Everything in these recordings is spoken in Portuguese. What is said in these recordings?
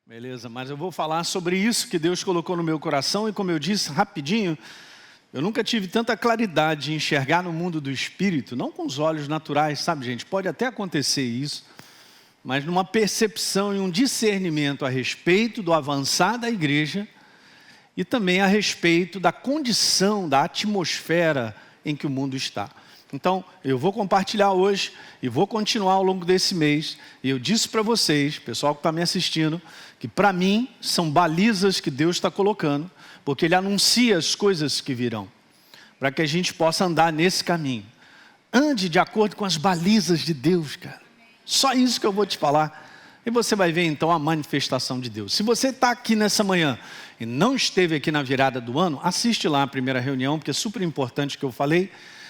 Beleza, mas eu vou falar sobre isso que Deus colocou no meu coração e, como eu disse rapidinho, eu nunca tive tanta claridade de enxergar no mundo do Espírito, não com os olhos naturais, sabe, gente? Pode até acontecer isso, mas numa percepção e um discernimento a respeito do avançar da igreja e também a respeito da condição, da atmosfera em que o mundo está. Então, eu vou compartilhar hoje e vou continuar ao longo desse mês. E eu disse para vocês, pessoal que está me assistindo, que para mim são balizas que Deus está colocando, porque Ele anuncia as coisas que virão, para que a gente possa andar nesse caminho. Ande de acordo com as balizas de Deus, cara. Só isso que eu vou te falar. E você vai ver então a manifestação de Deus. Se você está aqui nessa manhã e não esteve aqui na virada do ano, assiste lá a primeira reunião, porque é super importante o que eu falei.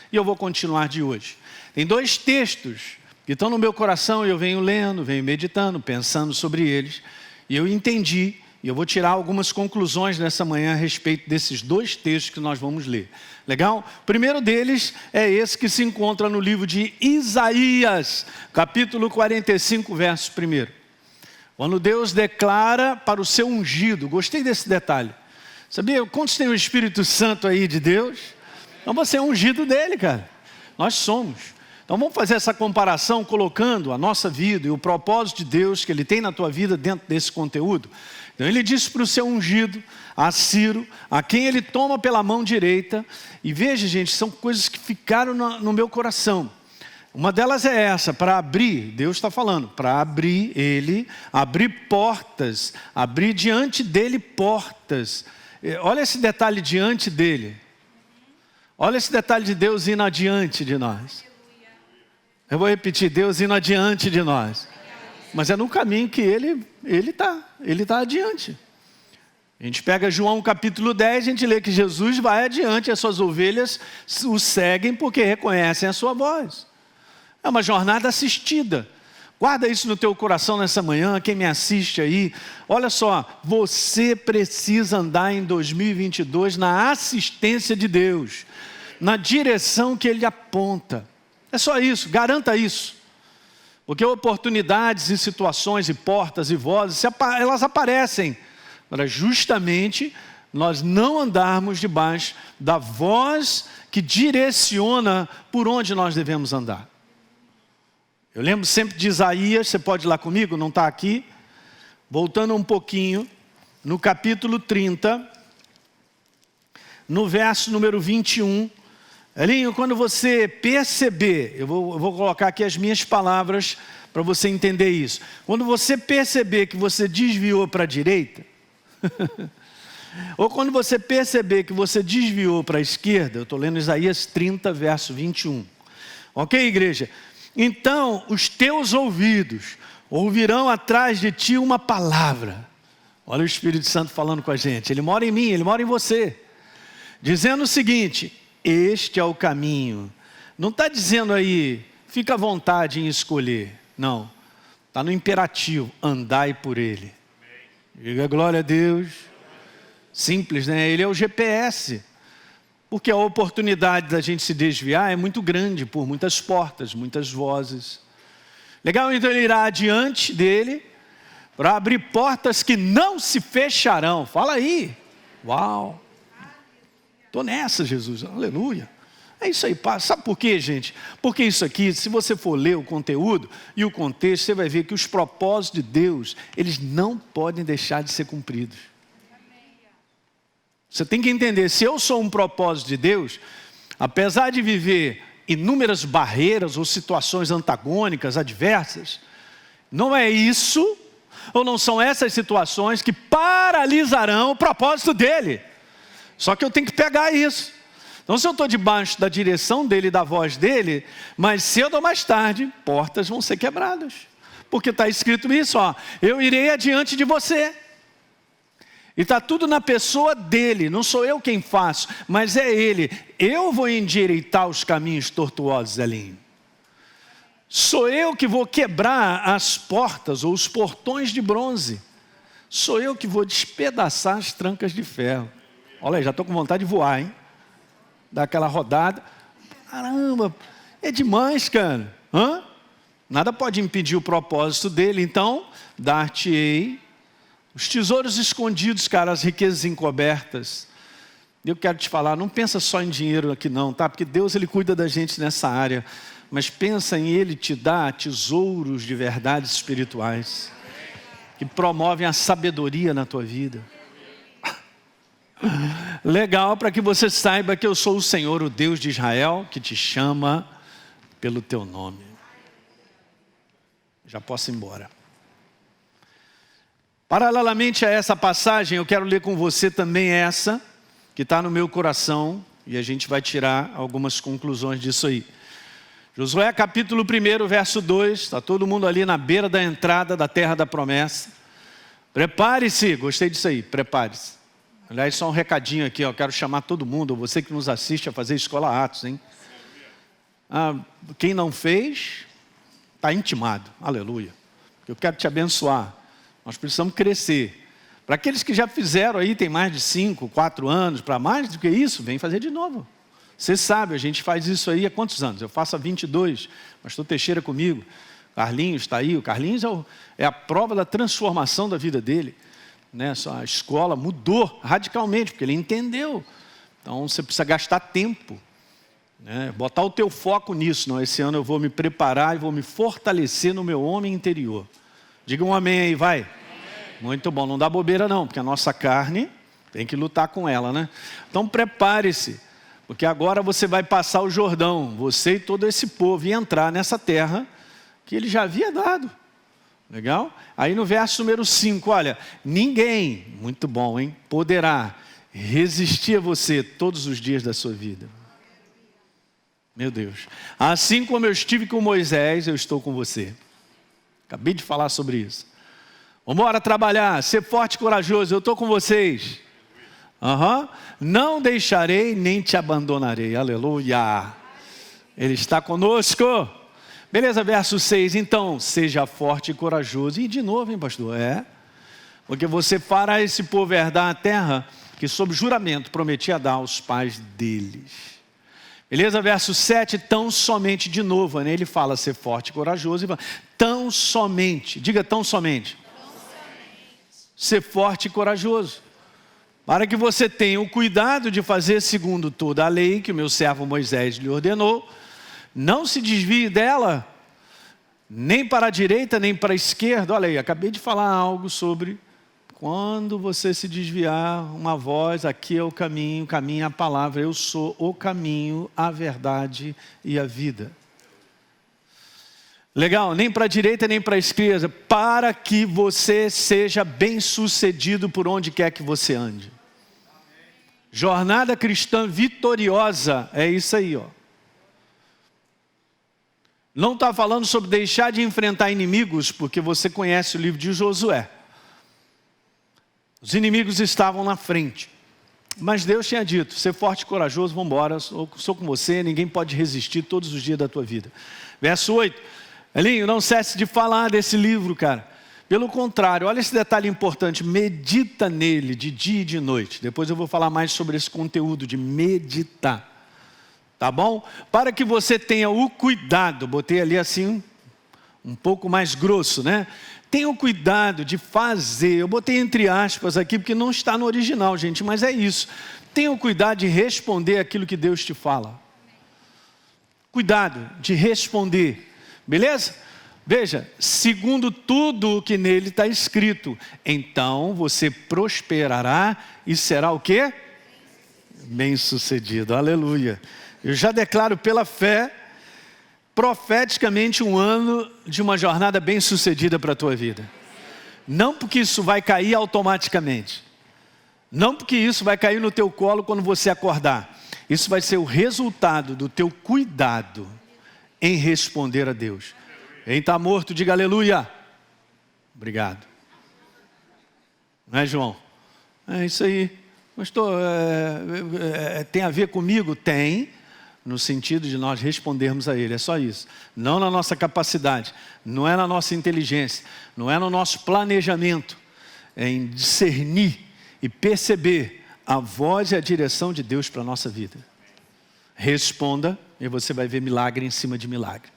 E eu vou continuar de hoje. Tem 2 textos que estão no meu coração e eu venho lendo, venho meditando, pensando sobre eles. E eu entendi, e eu vou tirar algumas conclusões nessa manhã a respeito desses 2 textos que nós vamos ler. Legal? O primeiro deles é esse que se encontra no livro de Isaías, capítulo 45, verso 1. Quando Deus declara para o seu ungido, gostei desse detalhe. Sabia quantos tem o Espírito Santo aí de Deus? Então você é ungido dele, cara. Nós somos. Então vamos fazer essa comparação colocando a nossa vida e o propósito de Deus que Ele tem na tua vida dentro desse conteúdo. Então Ele disse para o seu ungido, a Ciro, a quem Ele toma pela mão direita. E veja, gente, são coisas que ficaram no meu coração. Uma delas é essa, para abrir, Deus está falando, para abrir Ele, abrir portas, abrir diante dEle portas. Olha esse detalhe diante dEle. Olha esse detalhe de Deus indo adiante de nós. Eu vou repetir, Deus indo adiante de nós. Mas é no caminho que Ele está adiante. A gente pega João capítulo 10, a gente lê que Jesus vai adiante, as suas ovelhas o seguem porque reconhecem a sua voz. É uma jornada assistida. Guarda isso no teu coração nessa manhã, quem me assiste aí. Olha só, você precisa andar em 2022 na assistência de Deus, na direção que Ele aponta. É só isso, garanta isso. Porque oportunidades e situações e portas e vozes, elas aparecem para justamente nós não andarmos debaixo da voz que direciona por onde nós devemos andar. Eu lembro sempre de Isaías, você pode ir lá comigo, não está aqui. Voltando um pouquinho, no capítulo 30, no verso número 21. Elinho, quando você perceber, eu vou colocar aqui as minhas palavras para você entender isso. Quando você perceber que você desviou para a direita, ou quando você perceber que você desviou para a esquerda, eu estou lendo Isaías 30, verso 21. Ok, igreja? Então os teus ouvidos ouvirão atrás de ti uma palavra. Olha o Espírito Santo falando com a gente. Ele mora em mim, ele mora em você. Dizendo o seguinte: este é o caminho. Não está dizendo aí, fica à vontade em escolher. Não. Está no imperativo, andai por ele. Diga glória a Deus. Simples, né? Ele é o GPS. Porque a oportunidade da gente se desviar é muito grande por muitas portas, muitas vozes. Legal, então Ele irá adiante dele para abrir portas que não se fecharão. Fala aí. Uau. Estou nessa, Jesus. Aleluia. É isso aí. Sabe por quê, gente? Porque isso aqui, se você for ler o conteúdo e o contexto, você vai ver que os propósitos de Deus, eles não podem deixar de ser cumpridos. Você tem que entender, se eu sou um propósito de Deus, apesar de viver inúmeras barreiras ou situações antagônicas, adversas, não é isso, ou não são essas situações que paralisarão o propósito dele. Só que eu tenho que pegar isso. Então, se eu estou debaixo da direção dele, da voz dele, mais cedo ou mais tarde, portas vão ser quebradas. Porque está escrito isso, ó, eu irei adiante de você. E está tudo na pessoa dele, não sou eu quem faço, mas é ele. Eu vou endireitar os caminhos tortuosos, Elinho. Sou eu que vou quebrar as portas ou os portões de bronze. Sou eu que vou despedaçar as trancas de ferro. Olha aí, já estou com vontade de voar, hein? Dar aquela rodada. Caramba, é demais, cara. Nada pode impedir o propósito dele, então, dar-te-ei Os tesouros escondidos, cara, as riquezas encobertas. Eu quero te falar, não pensa só em dinheiro aqui não, tá? Porque Deus, Ele cuida da gente nessa área. Mas pensa em Ele te dar tesouros de verdades espirituais. Que promovem a sabedoria na tua vida. Legal, para que você saiba que eu sou o Senhor, o Deus de Israel, que te chama pelo teu nome. Já posso ir embora. Paralelamente a essa passagem, eu quero ler com você também essa, que está no meu coração, e a gente vai tirar algumas conclusões disso aí. Josué capítulo 1, verso 2, está todo mundo ali na beira da entrada da terra da promessa. Prepare-se, gostei disso aí, prepare-se. Aliás, só um recadinho aqui, ó, quero chamar todo mundo, você que nos assiste a fazer Escola Atos, hein? Quem não fez, está intimado, aleluia. Eu quero te abençoar, nós precisamos crescer. Para aqueles que já fizeram aí, tem mais de 5, 4 anos, para mais do que isso, vem fazer de novo. Você sabe, a gente faz isso aí há quantos anos? Eu faço há 22, pastor Teixeira comigo, Carlinhos está aí, o Carlinhos é a prova da transformação da vida dele. Né? A escola mudou radicalmente, porque ele entendeu. Então você precisa gastar tempo, né? Botar o teu foco nisso. Não, esse ano eu vou me preparar e vou me fortalecer no meu homem interior. Diga um amém aí, vai. Amém. Muito bom, não dá bobeira não, porque a nossa carne tem que lutar com ela, né? Então prepare-se, porque agora você vai passar o Jordão, você e todo esse povo, e entrar nessa terra que ele já havia dado. Legal? Aí no verso número 5, olha, ninguém, muito bom, hein? Poderá resistir a você todos os dias da sua vida. Meu Deus. Assim como eu estive com Moisés, eu estou com você. Acabei de falar sobre isso. Vamos embora trabalhar, ser forte e corajoso, eu estou com vocês. Não deixarei nem te abandonarei, aleluia. Ele está conosco. Beleza, verso 6, então, seja forte e corajoso. E de novo, hein, pastor? Porque você fará esse povo herdar a terra que sob juramento prometia dar aos pais deles. Beleza, verso 7, tão somente, de novo, né? Ele fala ser forte e corajoso. E fala, tão somente, diga tão somente. Ser forte e corajoso. Para que você tenha o cuidado de fazer segundo toda a lei que o meu servo Moisés lhe ordenou. Não se desvie dela, nem para a direita, nem para a esquerda. Olha aí, acabei de falar algo sobre quando você se desviar, uma voz, aqui é o caminho é a palavra. Eu sou o caminho, a verdade e a vida. Legal, nem para a direita, nem para a esquerda, para que você seja bem sucedido por onde quer que você ande. Jornada cristã vitoriosa, é isso aí, ó. Não está falando sobre deixar de enfrentar inimigos, porque você conhece o livro de Josué. Os inimigos estavam na frente. Mas Deus tinha dito, ser forte e corajoso, vamos embora, sou com você, ninguém pode resistir todos os dias da tua vida. Verso 8, Elinho, não cesse de falar desse livro, cara. Pelo contrário, olha esse detalhe importante, medita nele de dia e de noite. Depois eu vou falar mais sobre esse conteúdo de meditar. Tá bom? Para que você tenha o cuidado, botei ali assim, um pouco mais grosso, né? Tenha o cuidado de fazer, eu botei entre aspas aqui, porque não está no original, gente, mas é isso. Tenha o cuidado de responder aquilo que Deus te fala. Cuidado de responder, beleza? Veja, segundo tudo o que nele está escrito, então você prosperará e será o quê? Bem-sucedido, aleluia. Eu já declaro pela fé, profeticamente, um ano de uma jornada bem-sucedida para a tua vida. Não porque isso vai cair automaticamente. Não porque isso vai cair no teu colo quando você acordar. Isso vai ser o resultado do teu cuidado em responder a Deus. Quem está morto, diga aleluia. Obrigado. Não é, João? É isso aí. Pastor, tem a ver comigo? Tem. No sentido de nós respondermos a Ele, é só isso. Não na nossa capacidade, não é na nossa inteligência, não é no nosso planejamento, é em discernir e perceber a voz e a direção de Deus para a nossa vida. Responda e você vai ver milagre em cima de milagre.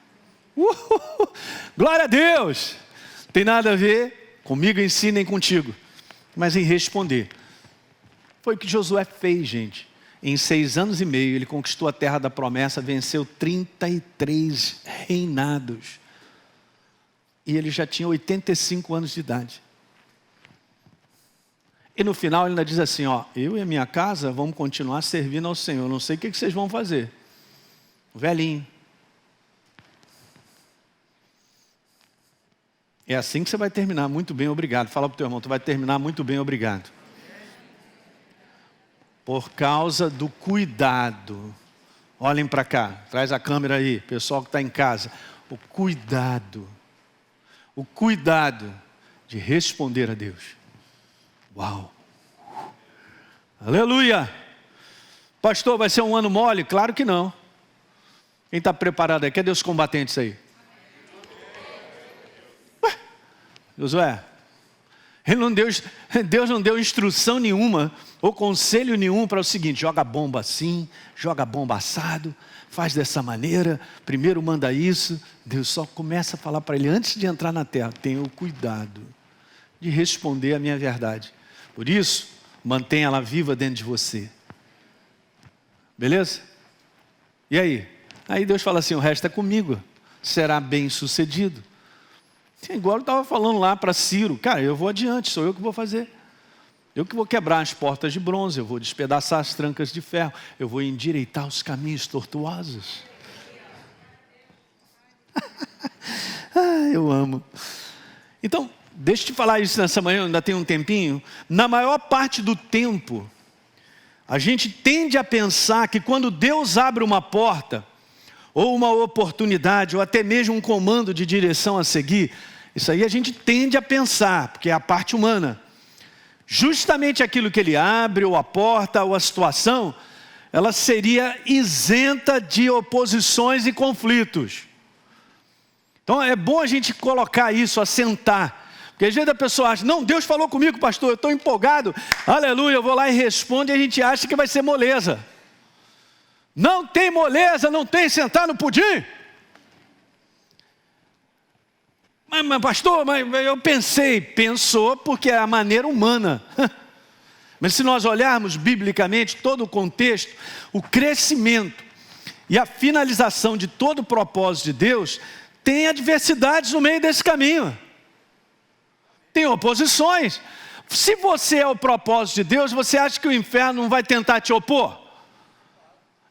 Glória a Deus! Tem nada a ver comigo em si nem contigo. mas em responder. Foi o que Josué fez, gente. Em 6 anos e meio, ele conquistou a terra da promessa, venceu 33 reinados. E ele já tinha 85 anos de idade. E no final ele ainda diz assim, ó, eu e a minha casa vamos continuar servindo ao Senhor. Não sei o que vocês vão fazer. O velhinho. É assim que você vai terminar muito bem, obrigado. Fala para o teu irmão, tu vai terminar muito bem, obrigado. Por causa do cuidado. Olhem para cá, traz a câmera aí, pessoal que está em casa. O cuidado de responder a Deus. Uau! Aleluia! Pastor, vai ser um ano mole? Claro que não. Quem está preparado aí? Cadê os combatentes aí? Ué, Josué, Deus não deu instrução nenhuma ou conselho nenhum para o seguinte, joga bomba assim, joga bomba assado, faz dessa maneira, primeiro manda isso. Deus só começa a falar para ele, antes de entrar na terra, tenha o cuidado de responder a minha verdade. Por isso, mantenha ela viva dentro de você. Beleza? E aí? Aí Deus fala assim, o resto é comigo, será bem sucedido. Igual eu estava falando lá para Ciro, cara, eu vou adiante, sou eu que vou fazer. Eu que vou quebrar as portas de bronze, eu vou despedaçar as trancas de ferro, eu vou endireitar os caminhos tortuosos. Eu amo. Então, deixa eu te falar isso nessa manhã, ainda tem um tempinho. Na maior parte do tempo, a gente tende a pensar que quando Deus abre uma porta, ou uma oportunidade, ou até mesmo um comando de direção a seguir, isso aí a gente tende a pensar, porque é a parte humana. Justamente aquilo que ele abre, ou a porta, ou a situação, ela seria isenta de oposições e conflitos. Então é bom a gente colocar isso, assentar. Porque às vezes a pessoa acha, não, Deus falou comigo, pastor, eu estou empolgado, aleluia, eu vou lá e respondo, e a gente acha que vai ser moleza. Não tem moleza, não tem sentar no pudim. Mas pastor, eu pensou porque é a maneira humana. Mas se nós olharmos biblicamente todo o contexto, o crescimento e a finalização de todo o propósito de Deus, tem adversidades no meio desse caminho. Tem oposições. Se você é o propósito de Deus, você acha que o inferno não vai tentar te opor?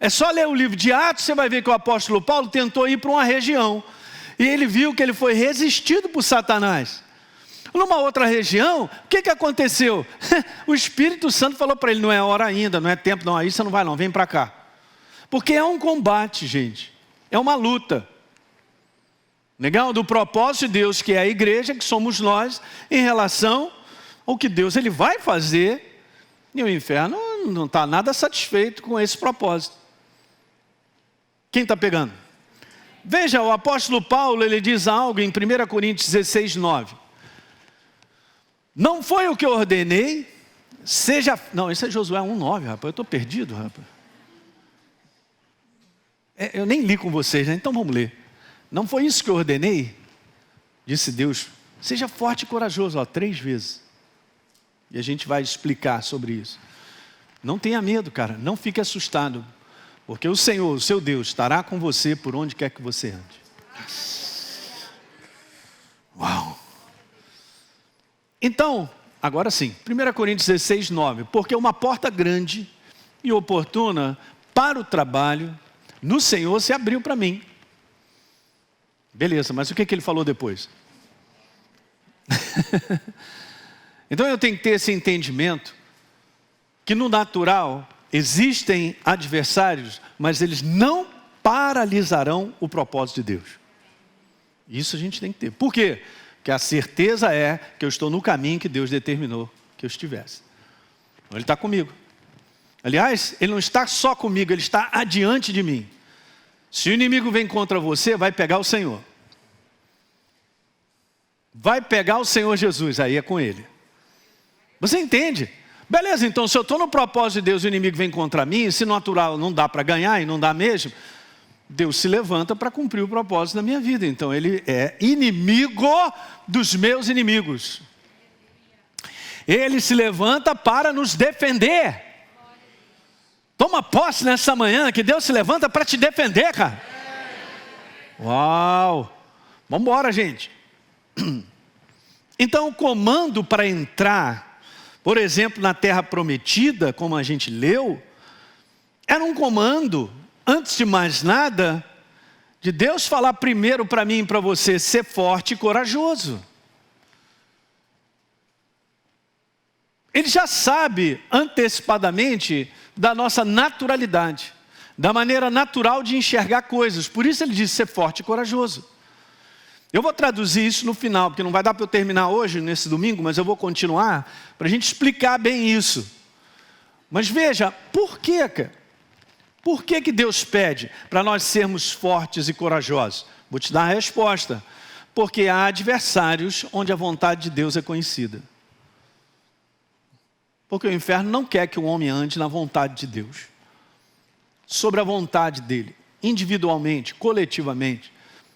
É só ler o livro de Atos, você vai ver que o apóstolo Paulo tentou ir para uma região. E ele viu que ele foi resistido por Satanás. Numa outra região, o que aconteceu? O Espírito Santo falou para ele, não é hora ainda, não é tempo, não, aí você não vai não, vem para cá. Porque é um combate, gente. É uma luta. Legal? Do propósito de Deus, que é a igreja, que somos nós, em relação ao que Deus ele vai fazer. E o inferno não está nada satisfeito com esse propósito. Quem está pegando? Veja, o apóstolo Paulo, ele diz algo em 1 Coríntios 16, 9. Não foi o que eu ordenei, seja... Não, esse é Josué 1, 9, rapaz, eu estou perdido, rapaz. Eu nem li com vocês, né? Então vamos ler. Não foi isso que eu ordenei? Disse Deus, seja forte e corajoso, 3 vezes. E a gente vai explicar sobre isso. Não tenha medo, cara, não fique assustado. Porque o Senhor, o seu Deus, estará com você por onde quer que você ande. Uau! Então, agora sim, 1 Coríntios 16, 9. Porque uma porta grande e oportuna para o trabalho no Senhor se abriu para mim. Beleza, mas o que ele falou depois? Então eu tenho que ter esse entendimento que no natural existem adversários, mas eles não paralisarão o propósito de Deus. Isso a gente tem que ter. Por quê? Porque a certeza é que eu estou no caminho que Deus determinou que eu estivesse. Então, ele está comigo. Aliás, ele não está só comigo, ele está adiante de mim. Se o inimigo vem contra você, vai pegar o Senhor. Vai pegar o Senhor Jesus, aí é com ele. Você entende? Beleza, então se eu estou no propósito de Deus e o inimigo vem contra mim, se natural não dá para ganhar e não dá mesmo, Deus se levanta para cumprir o propósito da minha vida. Então ele é inimigo dos meus inimigos. Ele se levanta para nos defender. Toma posse nessa manhã que Deus se levanta para te defender, cara. Uau! Vamos embora, gente. Então o comando para entrar, por exemplo, na terra prometida, como a gente leu, era um comando, antes de mais nada, de Deus falar primeiro para mim e para você, ser forte e corajoso. Ele já sabe antecipadamente da nossa naturalidade, da maneira natural de enxergar coisas. Por isso ele diz ser forte e corajoso. Eu vou traduzir isso no final, porque não vai dar para eu terminar hoje, nesse domingo, mas eu vou continuar para a gente explicar bem isso. Mas veja, por quê, cara? Por que Deus pede para nós sermos fortes e corajosos? Vou te dar a resposta. Porque há adversários onde a vontade de Deus é conhecida. Porque o inferno não quer que o homem ande na vontade de Deus. Sobre a vontade dele, individualmente, coletivamente.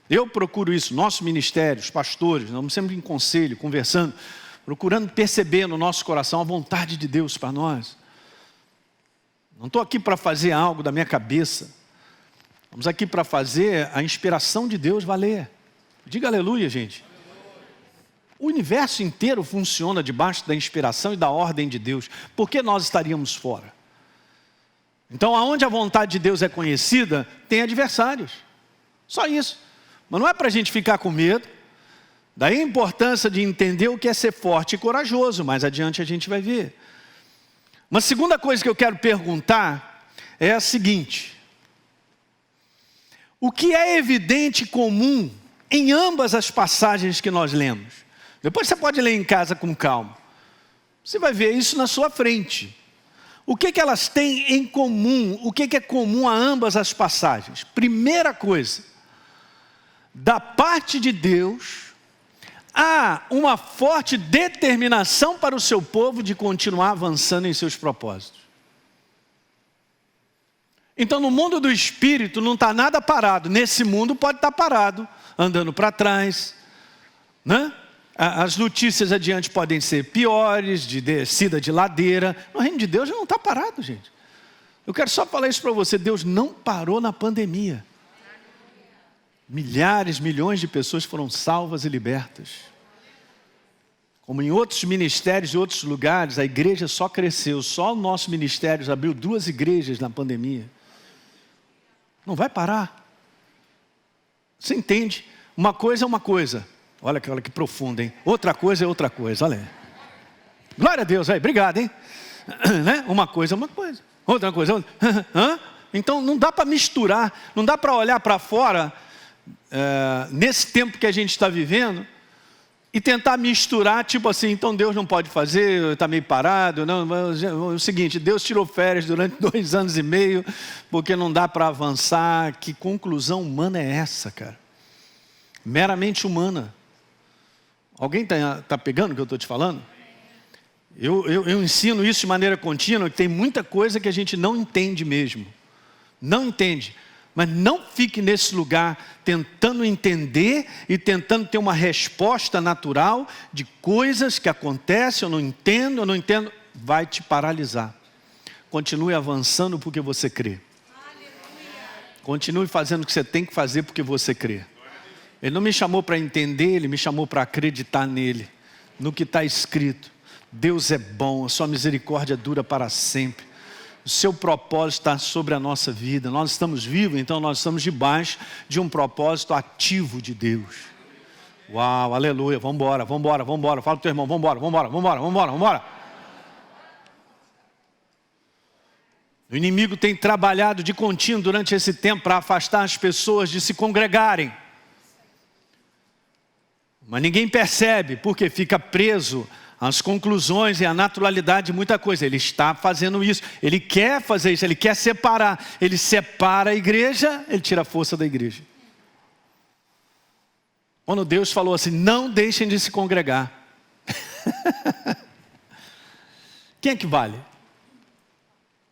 Eu procuro isso, nosso ministério, os pastores, nós estamos sempre em conselho, conversando, procurando perceber no nosso coração a vontade de Deus para nós. Não estou aqui para fazer algo da minha cabeça. Estamos aqui para fazer a inspiração de Deus valer. Diga aleluia, gente. O universo inteiro funciona debaixo da inspiração e da ordem de Deus. Por que nós estaríamos fora? Então, aonde a vontade de Deus é conhecida, tem adversários. Só isso. Mas não é para a gente ficar com medo. Daí a importância de entender o que é ser forte e corajoso. Mais adiante a gente vai ver. Uma segunda coisa que eu quero perguntar é a seguinte. O que é evidente e comum em ambas as passagens que nós lemos? Depois você pode ler em casa com calma. Você vai ver isso na sua frente. O que elas têm em comum? O que é comum a ambas as passagens? Primeira coisa. Da parte de Deus, há uma forte determinação para o seu povo de continuar avançando em seus propósitos. Então no mundo do espírito não está nada parado. Nesse mundo pode estar parado, andando para trás, né? As notícias adiante podem ser piores, de descida de ladeira. No reino de Deus já não está parado, gente. Eu quero só falar isso para você, Deus não parou na pandemia. Milhares, milhões de pessoas foram salvas e libertas. Como em outros ministérios e outros lugares, a igreja só cresceu. Só o nosso ministério abriu 2 igrejas na pandemia. Não vai parar. Você entende? Uma coisa é uma coisa. Olha que profundo, hein? Outra coisa é outra coisa, olha aí. Glória a Deus, aí, obrigado, hein? Né? Uma coisa é uma coisa. Outra coisa é outra. Então não dá para misturar, não dá para olhar para fora, nesse tempo que a gente está vivendo, e tentar misturar, tipo assim, então Deus não pode fazer, está meio parado. Não, é o seguinte, Deus tirou férias durante 2 anos e meio, porque não dá para avançar. Que conclusão humana é essa, cara? Meramente humana. Alguém está pegando o que eu estou te falando? Eu ensino isso de maneira contínua, que tem muita coisa que a gente não entende mesmo. Não entende. Mas não fique nesse lugar tentando entender e tentando ter uma resposta natural de coisas que acontecem, eu não entendo, vai te paralisar. Continue avançando porque você crê. Continue fazendo o que você tem que fazer porque você crê. Ele não me chamou para entender, Ele me chamou para acreditar nele, no que está escrito. Deus é bom, a sua misericórdia dura para sempre. O seu propósito está sobre a nossa vida. Nós estamos vivos, então nós estamos debaixo de um propósito ativo de Deus. Uau, aleluia, vamos embora. Fala para o teu irmão, vamos embora. O inimigo tem trabalhado de contínuo durante esse tempo para afastar as pessoas de se congregarem. Mas ninguém percebe, porque fica preso às conclusões e à naturalidade de muita coisa. Ele está fazendo isso, ele quer fazer isso, ele quer separar. Ele separa a igreja, ele tira a força da igreja. Quando Deus falou assim, não deixem de se congregar. Quem é que vale?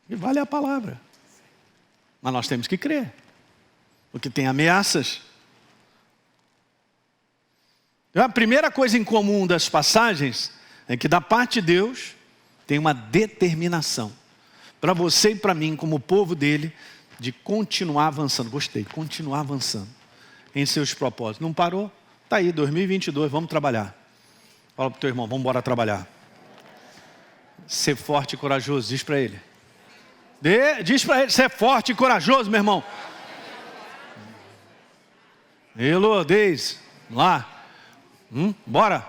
Que vale a palavra. Mas nós temos que crer, porque tem ameaças. A primeira coisa em comum das passagens é que da parte de Deus tem uma determinação para você e para mim, como povo dele, de continuar avançando. Gostei, continuar avançando em seus propósitos. Não parou? Está aí, 2022, vamos trabalhar. Fala para o teu irmão, vamos embora trabalhar. Ser forte e corajoso, diz para ele. Diz para ele, ser forte e corajoso, meu irmão. Elô, Deise, vamos lá. Bora.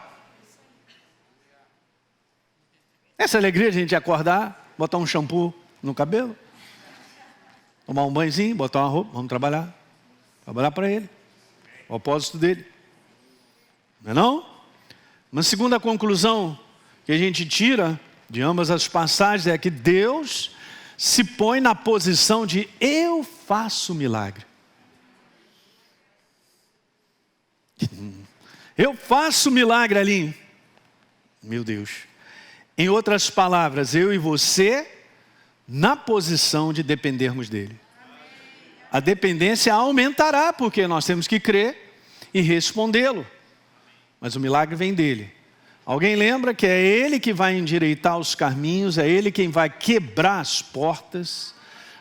Essa alegria de a gente acordar, botar um shampoo no cabelo, tomar um banhozinho, botar uma roupa, vamos trabalhar. Trabalhar para ele. O propósito dele. Não é não? Uma segunda conclusão que a gente tira de ambas as passagens é que Deus se põe na posição de eu faço milagre. Eu faço milagre ali. Meu Deus. Em outras palavras, eu e você na posição de dependermos dele. A dependência aumentará, porque nós temos que crer e respondê-lo. Mas o milagre vem dele. Alguém lembra que é ele que vai endireitar os caminhos, é ele quem vai quebrar as portas,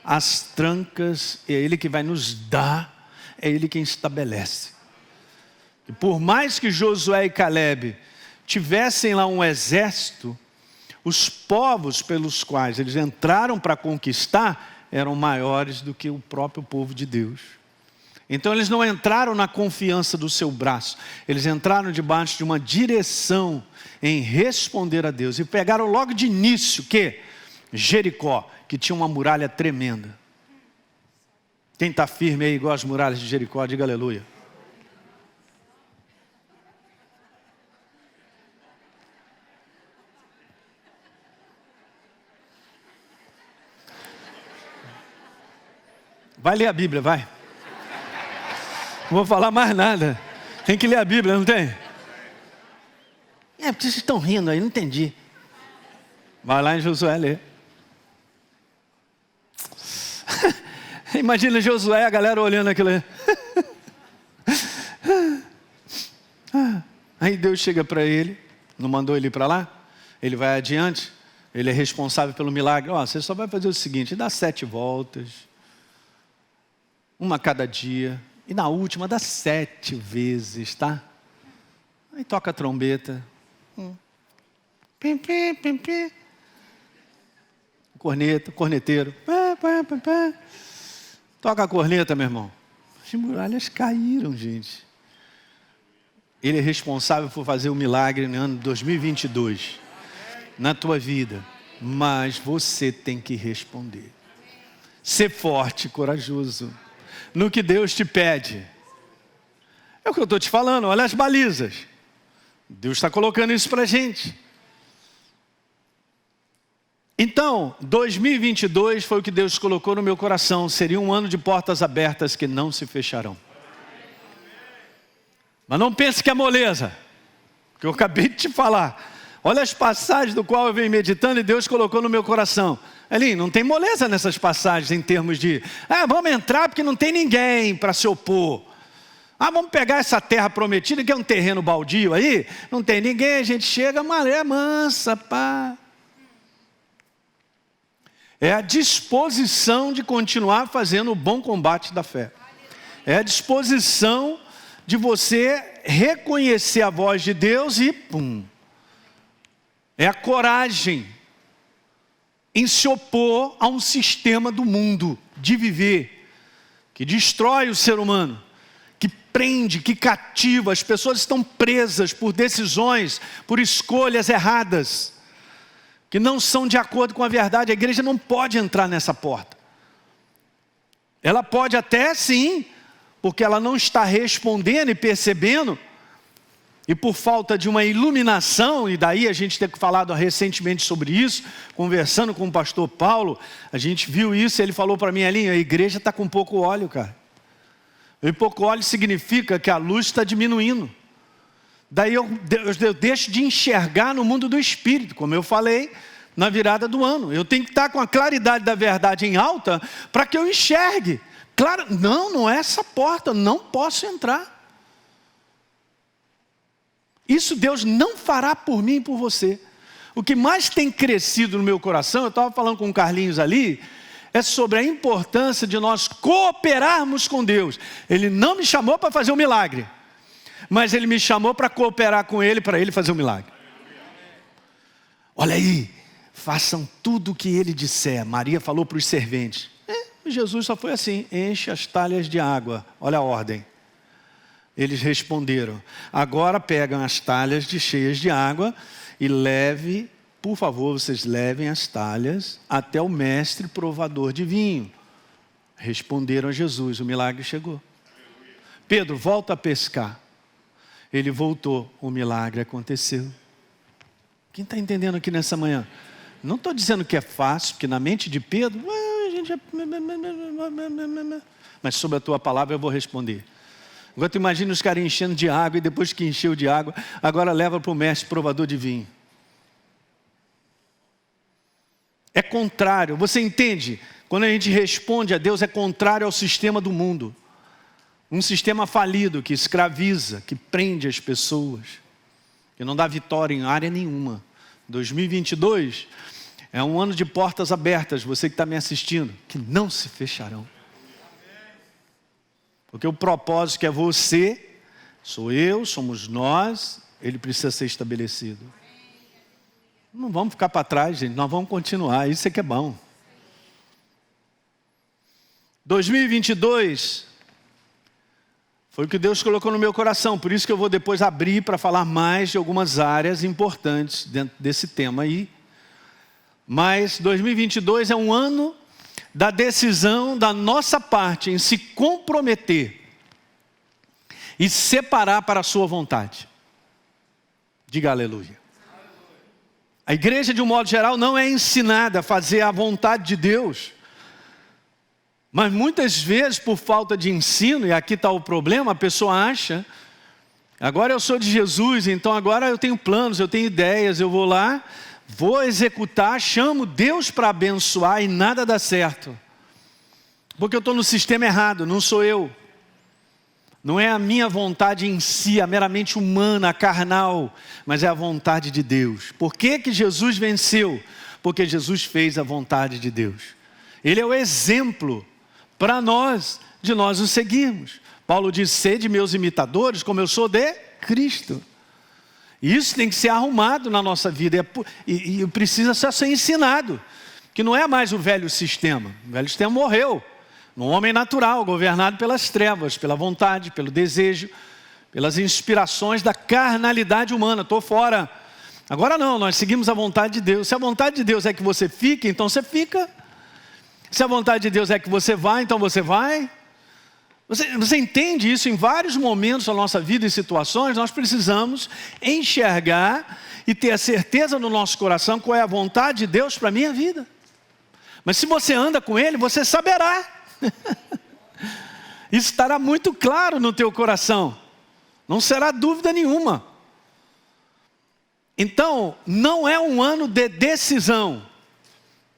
as trancas, é ele que vai nos dar, é ele quem estabelece. E por mais que Josué e Caleb tivessem lá um exército, os povos pelos quais eles entraram para conquistar eram maiores do que o próprio povo de Deus. Então eles não entraram na confiança do seu braço, eles entraram debaixo de uma direção em responder a Deus. E pegaram logo de início, que? Jericó, que tinha uma muralha tremenda. Quem está firme aí igual as muralhas de Jericó, diga aleluia. Vai ler a Bíblia, vai. Não vou falar mais nada. Tem que ler a Bíblia, não tem? Porque vocês estão rindo aí, não entendi. Vai lá em Josué ler. Imagina Josué, a galera olhando aquilo aí. Aí Deus chega para ele, não mandou ele ir para lá? Ele vai adiante, ele é responsável pelo milagre. Você só vai fazer o seguinte, dá 7 voltas, uma a cada dia, e na última dá 7 vezes, tá? Aí toca a trombeta. Pim, pim, pim, pim. Corneteiro. Toca a corneta, meu irmão. As muralhas caíram, gente. Ele é responsável por fazer o milagre no ano 2022. Na tua vida. Mas você tem que responder. Ser forte e corajoso no que Deus te pede. É o que eu estou te falando, olha as balizas. Deus está colocando isso para a gente. Então, 2022 foi o que Deus colocou no meu coração. Seria um ano de portas abertas que não se fecharão. Mas não pense que é moleza, que eu acabei de te falar. Olha as passagens do qual eu venho meditando e Deus colocou no meu coração. Elinho, não tem moleza nessas passagens em termos de vamos entrar porque não tem ninguém para se opor. Vamos pegar essa terra prometida, que é um terreno baldio aí, não tem ninguém, a gente chega, maré mansa, pá. É a disposição de continuar fazendo o bom combate da fé. É a disposição de você reconhecer a voz de Deus e pum. É a coragem em se opor a um sistema do mundo de viver, que destrói o ser humano, que prende, que cativa. As pessoas estão presas por decisões, por escolhas erradas, que não são de acordo com a verdade. A igreja não pode entrar nessa porta. Ela pode até sim, porque ela não está respondendo e percebendo, e por falta de uma iluminação, e daí a gente tem falado recentemente sobre isso, conversando com o pastor Paulo, a gente viu isso, e ele falou para mim, Elinho, a igreja está com pouco óleo, cara. E pouco óleo significa que a luz está diminuindo. Daí eu deixo de enxergar no mundo do Espírito, como eu falei na virada do ano. Eu tenho que estar com a claridade da verdade em alta, para que eu enxergue. Claro, não é essa porta, não posso entrar. Isso Deus não fará por mim e por você. O que mais tem crescido no meu coração, eu estava falando com o Carlinhos ali, é sobre a importância de nós cooperarmos com Deus. Ele não me chamou para fazer um milagre, mas Ele me chamou para cooperar com Ele, para Ele fazer um milagre. Olha aí, façam tudo o que Ele disser. Maria falou para os serventes. Jesus só foi assim, enche as talhas de água. Olha a ordem. Eles responderam, agora pegam as talhas cheias de água e por favor, vocês levem as talhas até o mestre provador de vinho. Responderam a Jesus, o milagre chegou. Pedro, volta a pescar. Ele voltou, o milagre aconteceu. Quem está entendendo aqui nessa manhã? Não estou dizendo que é fácil, porque na mente de Pedro, mas sobre a tua palavra eu vou responder. Agora tu imagina os caras enchendo de água e depois que encheu de água, agora leva para o mestre provador de vinho. É contrário, você entende? Quando a gente responde a Deus, é contrário ao sistema do mundo. Um sistema falido que escraviza, que prende as pessoas, que não dá vitória em área nenhuma. 2022 é um ano de portas abertas, você que está me assistindo, que não se fecharão. Porque o propósito que é você, sou eu, somos nós, ele precisa ser estabelecido. Não vamos ficar para trás, gente, nós vamos continuar, isso é que é bom. 2022 foi o que Deus colocou no meu coração, por isso que eu vou depois abrir para falar mais de algumas áreas importantes dentro desse tema aí. Mas 2022 é um ano da decisão da nossa parte em se comprometer e separar para a sua vontade. Diga aleluia. A igreja, de um modo geral, não é ensinada a fazer a vontade de Deus. Mas muitas vezes, por falta de ensino, e aqui está o problema, a pessoa acha, agora eu sou de Jesus, então agora eu tenho planos, eu tenho ideias, eu vou lá, vou executar, chamo Deus para abençoar e nada dá certo. Porque eu estou no sistema errado, não sou eu. Não é a minha vontade em si, a meramente humana, carnal, mas é a vontade de Deus. Por que que Jesus venceu? Porque Jesus fez a vontade de Deus. Ele é o exemplo para nós, de nós o seguirmos. Paulo diz, sede meus imitadores, como eu sou de Cristo. E isso tem que ser arrumado na nossa vida, e precisa ser ensinado, que não é mais o velho sistema. O velho sistema morreu. Um homem natural, governado pelas trevas, pela vontade, pelo desejo, pelas inspirações da carnalidade humana. Estou fora. Agora não, nós seguimos a vontade de Deus. Se a vontade de Deus é que você fique, então você fica. Se a vontade de Deus é que você vai, então você vai. Você entende isso? Em vários momentos da nossa vida e situações, nós precisamos enxergar e ter a certeza no nosso coração qual é a vontade de Deus para a minha vida. Mas se você anda com Ele, você saberá. Isso estará muito claro no teu coração. Não será dúvida nenhuma. Então, não é um ano de decisão.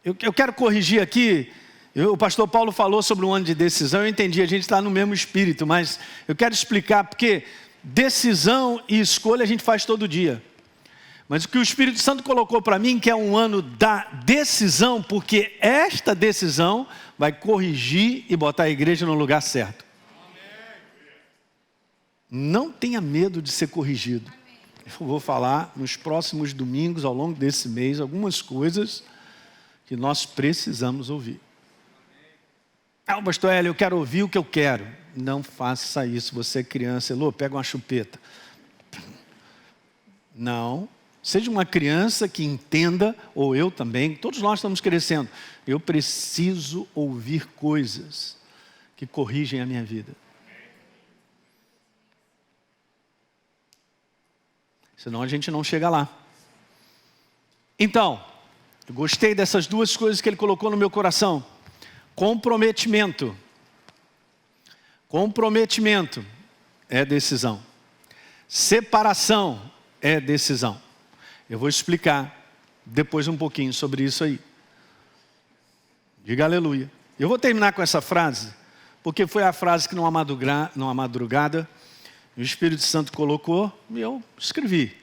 Eu quero corrigir aqui. O pastor Paulo falou sobre um ano de decisão. Eu entendi, a gente está no mesmo espírito. Mas eu quero explicar porque decisão e escolha a gente faz todo dia. Mas o que o Espírito Santo colocou para mim, que é um ano da decisão, porque esta decisão vai corrigir e botar a igreja no lugar certo. Não tenha medo de ser corrigido. Eu vou falar nos próximos domingos, ao longo desse mês, algumas coisas que nós precisamos ouvir. Pastor Hélio, eu quero ouvir o que eu quero. Não faça isso, você é criança. Elô, pega uma chupeta. Não. Seja uma criança que entenda, ou eu também, todos nós estamos crescendo. Eu preciso ouvir coisas que corrigem a minha vida. Senão a gente não chega lá. Então, eu gostei dessas duas coisas que ele colocou no meu coração. Comprometimento. Comprometimento é decisão. Separação é decisão. Eu vou explicar depois um pouquinho sobre isso aí. Diga aleluia. Eu vou terminar com essa frase, porque foi a frase que numa madrugada o Espírito Santo colocou e eu escrevi.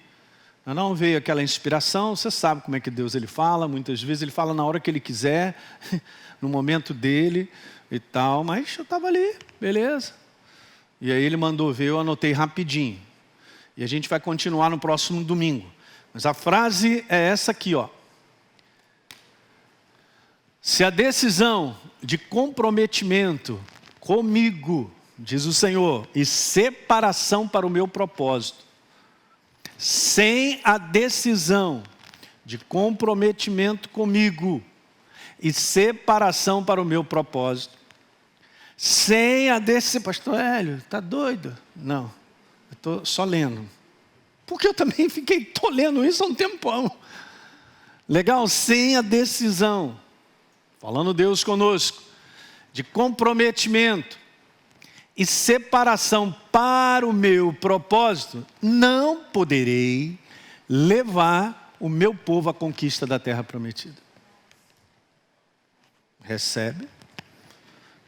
Não veio aquela inspiração, você sabe como é que Deus ele fala, muitas vezes ele fala na hora que ele quiser, no momento dele e tal, mas eu estava ali, beleza. E aí ele mandou ver, eu anotei rapidinho. E a gente vai continuar no próximo domingo. Mas a frase é essa aqui, ó. Se a decisão de comprometimento comigo, diz o Senhor, e separação para o meu propósito, sem a decisão de comprometimento comigo e separação para o meu propósito, sem a decisão... Pastor Hélio, está doido? Não, eu estou só lendo. Porque eu também estou lendo isso há um tempão. Legal? Sem a decisão, falando Deus conosco, de comprometimento e separação para o meu propósito, não poderei levar o meu povo à conquista da terra prometida. Recebe,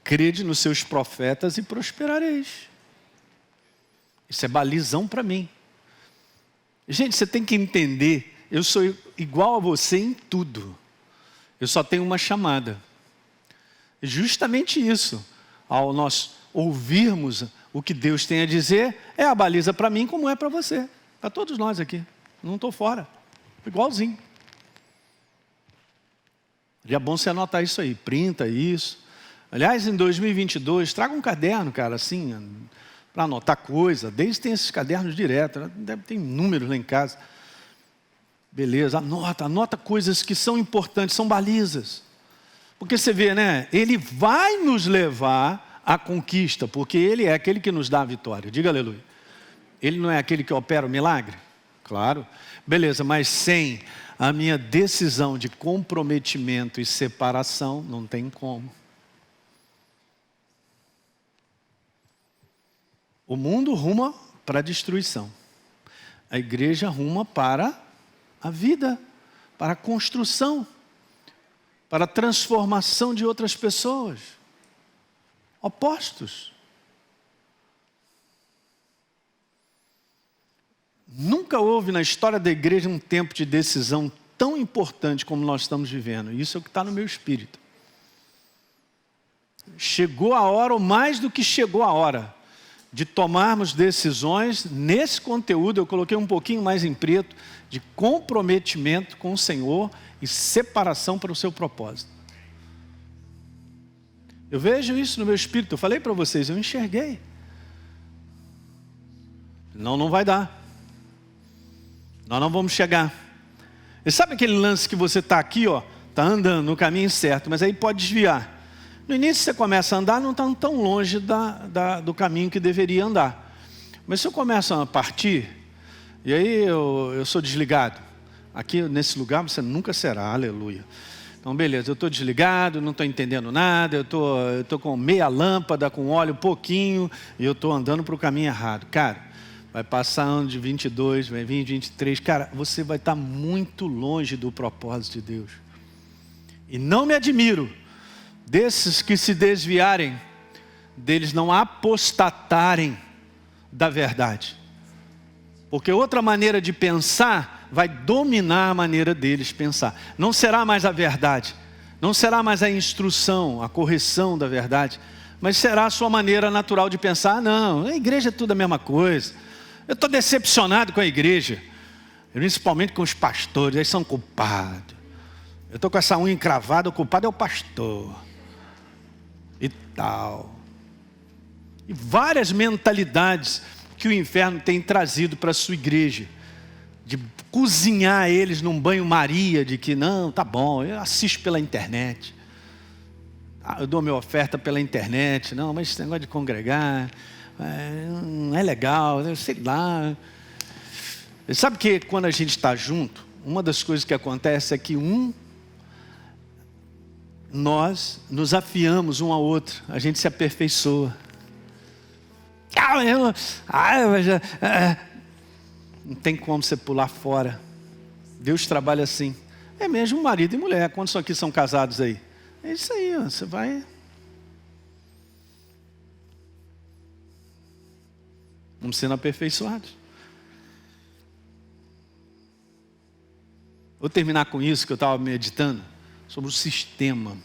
crede nos seus profetas e prosperareis. Isso é balizão para mim. Gente, você tem que entender, eu sou igual a você em tudo. Eu só tenho uma chamada. Justamente isso, ao nós ouvirmos o que Deus tem a dizer, é a baliza para mim como é para você. Para todos nós aqui. Não estou fora. Igualzinho. É bom você anotar isso aí, printa isso. Aliás, em 2022, traga um caderno, cara, assim, para anotar coisa. Desde tem esses cadernos direto, deve ter números lá em casa. Beleza, anota coisas que são importantes, são balizas. Porque você vê, né? Ele vai nos levar à conquista, porque Ele é aquele que nos dá a vitória. Diga aleluia. Ele não é aquele que opera o milagre? Claro. Beleza, mas sem a minha decisão de comprometimento e separação, não tem como. O mundo ruma para a destruição. A igreja ruma para a vida, para a construção, para a transformação de outras pessoas. Opostos. Nunca houve na história da igreja um tempo de decisão tão importante como nós estamos vivendo. Isso é o que está no meu espírito. Chegou a hora, ou mais do que chegou a hora, de tomarmos decisões. Nesse conteúdo eu coloquei um pouquinho mais em preto, de comprometimento com o Senhor e separação para o seu propósito. Eu vejo isso no meu espírito, eu falei para vocês, eu enxerguei. Não vai dar. Nós não vamos chegar. E sabe aquele lance que você está aqui, ó, está andando no caminho certo, mas aí pode desviar. No início você começa a andar, não está tão longe do caminho que deveria andar. Mas se eu começo a partir, e aí eu sou desligado. Aqui nesse lugar você nunca será, aleluia. Então beleza, eu estou desligado, não estou entendendo nada, eu estou com meia lâmpada, com óleo pouquinho, e eu estou andando para o caminho errado. Cara, vai passar ano de 22, vai vir 23, cara, você vai estar muito longe do propósito de Deus. E não me admiro desses que se desviarem, deles não apostatarem da verdade. Porque outra maneira de pensar vai dominar a maneira deles pensar. Não será mais a verdade, não será mais a instrução, a correção da verdade, mas será a sua maneira natural de pensar. Não, a igreja é tudo a mesma coisa. Eu estou decepcionado com a igreja, principalmente com os pastores, eles são culpados. Eu estou com essa unha encravada, o culpado é o pastor. E tal. E várias mentalidades que o inferno tem trazido para a sua igreja. De cozinhar eles num banho-maria, de que não, tá bom, eu assisto pela internet. Eu dou minha oferta pela internet. Não, mas esse negócio de congregar... não é legal, sei lá. Sabe que quando a gente está junto, uma das coisas que acontece é que nós nos afiamos um ao outro, a gente se aperfeiçoa. Não tem como você pular fora. Deus trabalha assim. É mesmo marido e mulher. Quantos aqui são casados aí? É isso aí, ó, você vai... Vamos sendo aperfeiçoados. Vou terminar com isso que eu estava meditando, sobre o sistema.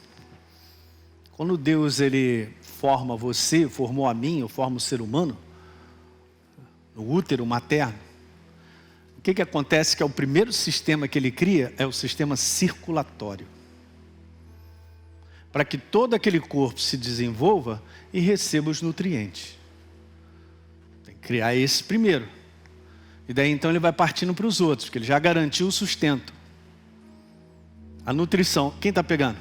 Quando Deus ele forma você, formou a mim, eu formo o ser humano, no útero materno, o que acontece que é o primeiro sistema que ele cria? É o sistema circulatório. Para que todo aquele corpo se desenvolva e receba os nutrientes. Tem que criar esse primeiro. E daí então ele vai partindo para os outros, porque ele já garantiu o sustento. A nutrição. Quem está pegando?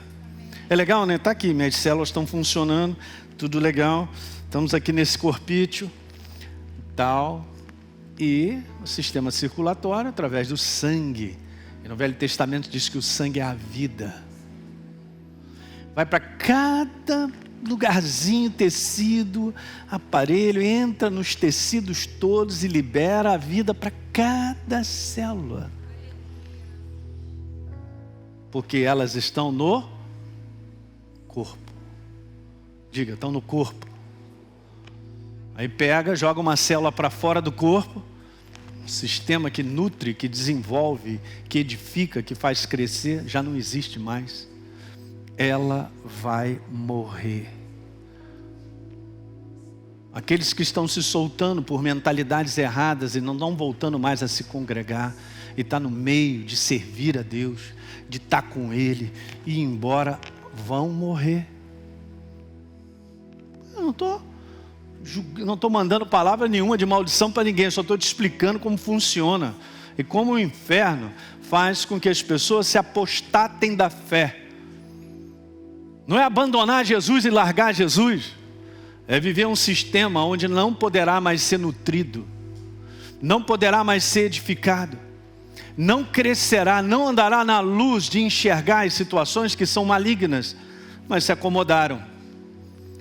É legal, né? Está aqui, minhas células estão funcionando, tudo legal. Estamos aqui nesse corpício, tal. E o sistema circulatório através do sangue. E no Velho Testamento diz que o sangue é a vida. Vai para cada lugarzinho, tecido, aparelho, entra nos tecidos todos e libera a vida para cada célula. Porque elas estão no corpo. Diga, estão no corpo. Aí pega, joga uma célula para fora do corpo, um sistema que nutre, que desenvolve, que edifica, que faz crescer, já não existe mais. Ela vai morrer. Aqueles que estão se soltando por mentalidades erradas e não estão voltando mais a se congregar, e está no meio de servir a Deus, de estar com Ele e ir embora, vão morrer. Eu não estou mandando palavra nenhuma de maldição para ninguém, eu só estou te explicando como funciona e como o inferno faz com que as pessoas se apostatem da fé. Não é abandonar Jesus e largar Jesus, é viver um sistema onde não poderá mais ser nutrido, não poderá mais ser edificado, não crescerá, não andará na luz de enxergar as situações que são malignas, mas se acomodaram,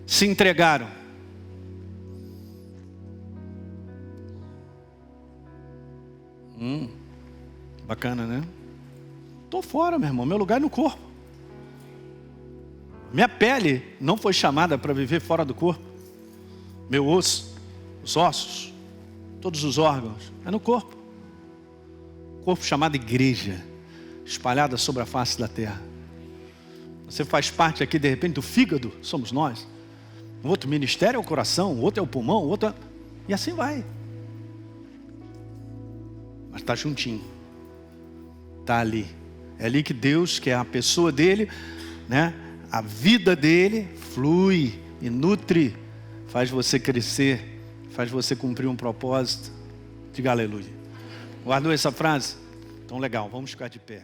se entregaram. Bacana, né? Estou fora, meu irmão, meu lugar é no corpo. Minha pele não foi chamada para viver fora do corpo. Meu osso, os ossos, todos os órgãos, é no corpo. Corpo chamado igreja, espalhada sobre a face da terra. Você faz parte aqui de repente do fígado, somos nós. Um outro ministério é o coração, o outro é o pulmão, o outro é... E assim vai. Mas está juntinho. Está ali. É ali que Deus, que é a pessoa dele, né? A vida dele flui e nutre, faz você crescer, faz você cumprir um propósito. Diga aleluia. Guardou essa frase? Então legal, vamos ficar de pé.